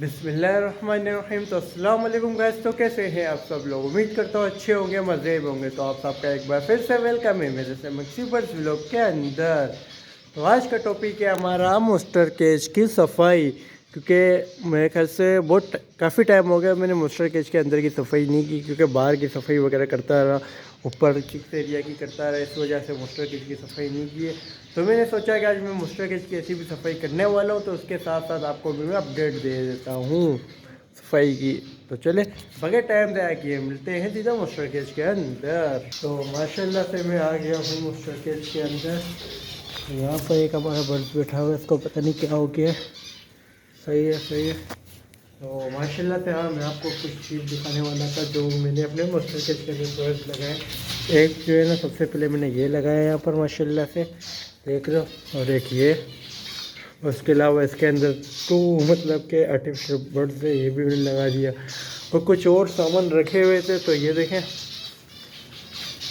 बिस्मिल्लाहिर्रहमानिर्रहीम। तो अस्सलाम वालेकुम गाइस। तो कैसे हैं आप सब लोग? उम्मीद करता हूँ अच्छे होंगे, मज़े होंगे। तो आप सबका एक बार फिर से वेलकम है मेरे से मक्सीबर्स व्लॉग के अंदर। तो आज का टॉपिक है हमारा मूस्टर केज की सफाई, क्योंकि मेरे ख्याल से बहुत काफ़ी टाइम हो गया मैंने मूस्टर केज के अंदर की सफाई नहीं की, क्योंकि बाहर की सफाई वगैरह करता रहा, ऊपर किक्स एरिया की करता रहा, इस वजह से मूस्टर केज की सफाई नहीं की है। तो मैंने सोचा कि आज मैं मूस्टर केज की ऐसी भी सफाई करने वाला हूँ, तो उसके साथ साथ आपको भी मैं अपडेट दे देता हूँ सफाई की। तो चले बगैर टाइम दया किए मिलते हैं सीधा मूस्टर केज के अंदर। तो माशाल्लाह से मैं आ गया हूँ मूस्टर केज के अंदर। यहाँ पर एक हमारा बर्ड बैठा हुआ है, इसको पता नहीं क्या हो गया। सही है सही है। तो माशाल्लाह से हाँ, मैं आपको कुछ चीज़ दिखाने वाला था जो मैंने अपने मूस्टर केज के अंदर बर्ड्स लगाए। एक जो है ना, सबसे पहले मैंने ये लगाया यहाँ पर माशाल्लाह से, देख रहे हो, और एक ये। उसके अलावा इसके अंदर टू मतलब के आर्टिफिशियल बर्ड्स है, ये भी मैंने लगा दिया। और कुछ और सामान रखे हुए थे, तो ये देखें,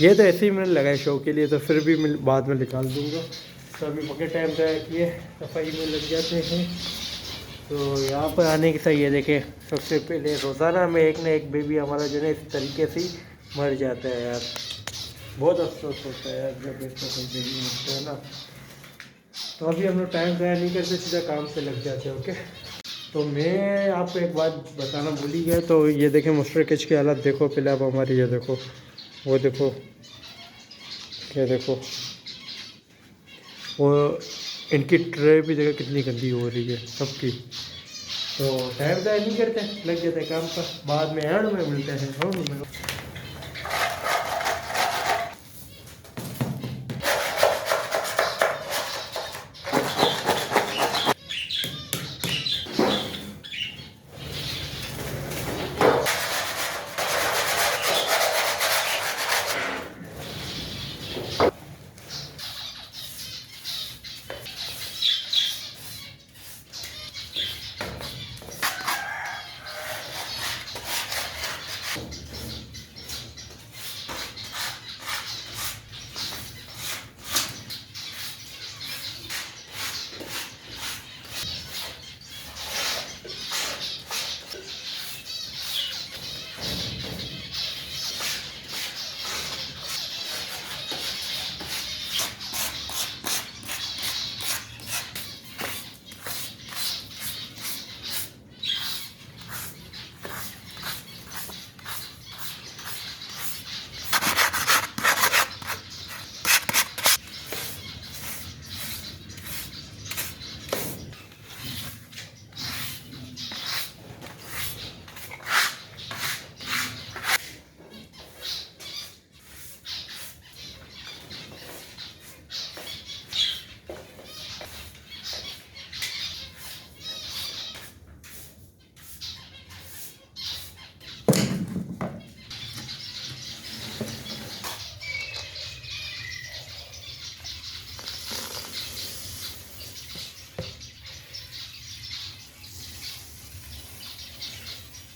ये तो ऐसे ही मैंने लगाए शो के लिए, तो फिर भी मैं बाद में निकाल दूँगा। तो अभी पके टाइम तय किए सफाई में लग जाते हैं। तो यहाँ पर आने के साथ ये देखें, सबसे पहले रोज़ाना में एक ना एक बेबी हमारा जो है इस तरीके से ही मर जाता है यार। बहुत अफसोस होता है यार जब इसका कोई बेबी मरता है ना। तो अभी हम लोग टाइम ज़ाया नहीं करते, सीधा काम से लग जाते हैं। ओके, तो मैं आपको एक बात बताना भूल ही गया। तो ये देखें मूस्टर केज की हालत देखो पहले आप हमारी, ये देखो, वो देखो, क्या देखो, वो इनकी ट्रे भी देखो कितनी गंदी हो रही है सबकी। तो टाइम ज़ाया नहीं करते, लग जाते काम पर, बाद में एंड में मिलते हैं।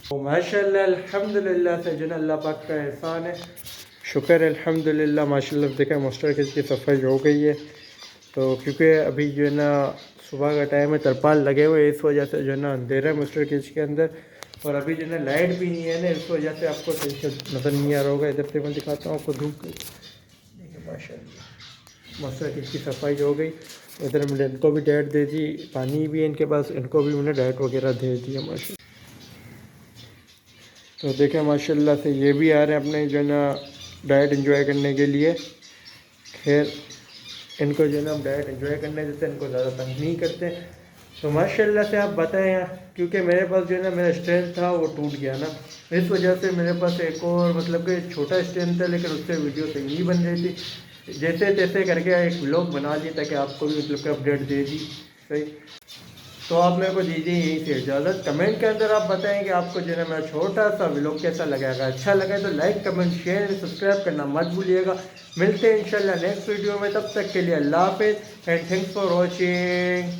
तो माशाल्लाह अल्हम्दुलिल्लाह से जो अल्लाह पाक का एहसान है, शुक्र है अल्हम्दुलिल्लाह। माशाल्लाह देखा मूस्टर केज की सफाई हो गई है। तो क्योंकि अभी जो है ना सुबह का टाइम है, तरपाल लगे हुए, इस वजह से जो है ना अंधेरा है मूस्टर केज के अंदर। और अभी जो है ना लाइट भी नहीं है ना, इस वजह से आपको सही से नज़र नहीं आ रहा होगा। इधर से मैं दिखाता हूँ आपको धूप। देखिए माशाल्लाह मूस्टर केज की सफाई हो गई। इधर मैंने इनको भी डाइट दे दी, पानी भी है इनके पास, इनको भी मैंने डाइट वगैरह दे दिया माशा। तो देखें माशाल्लाह से ये भी आ रहे हैं अपने जो है ना डाइट एंजॉय करने के लिए। खैर इनको जो है ना हम डाइट एंजॉय करने देते हैं, इनको ज़्यादा तंग नहीं करते। तो माशाल्लाह से आप बताएं यार, क्योंकि मेरे पास जो है ना मेरा स्टैंड था वो टूट गया ना, इस वजह से मेरे पास एक और मतलब कि छोटा स्टैंड था, लेकिन उससे वीडियो सही नहीं बन रही थी। जैसे तैसे करके एक व्लॉग बना लिया ताकि आपको भी मतलब कि अपडेट दे दी सही। तो आप मेरे को दीजिए यहीं से इजाज़त। कमेंट के अंदर आप बताएं कि आपको जो है ना मेरा छोटा सा व्लॉग कैसा लगा। अगर अच्छा लगा तो लाइक कमेंट शेयर सब्सक्राइब करना मत भूलिएगा। मिलते हैं इंशाल्लाह नेक्स्ट वीडियो में, तब तक के लिए अल्लाह हाफिज़ एंड थैंक्स फॉर वॉचिंग।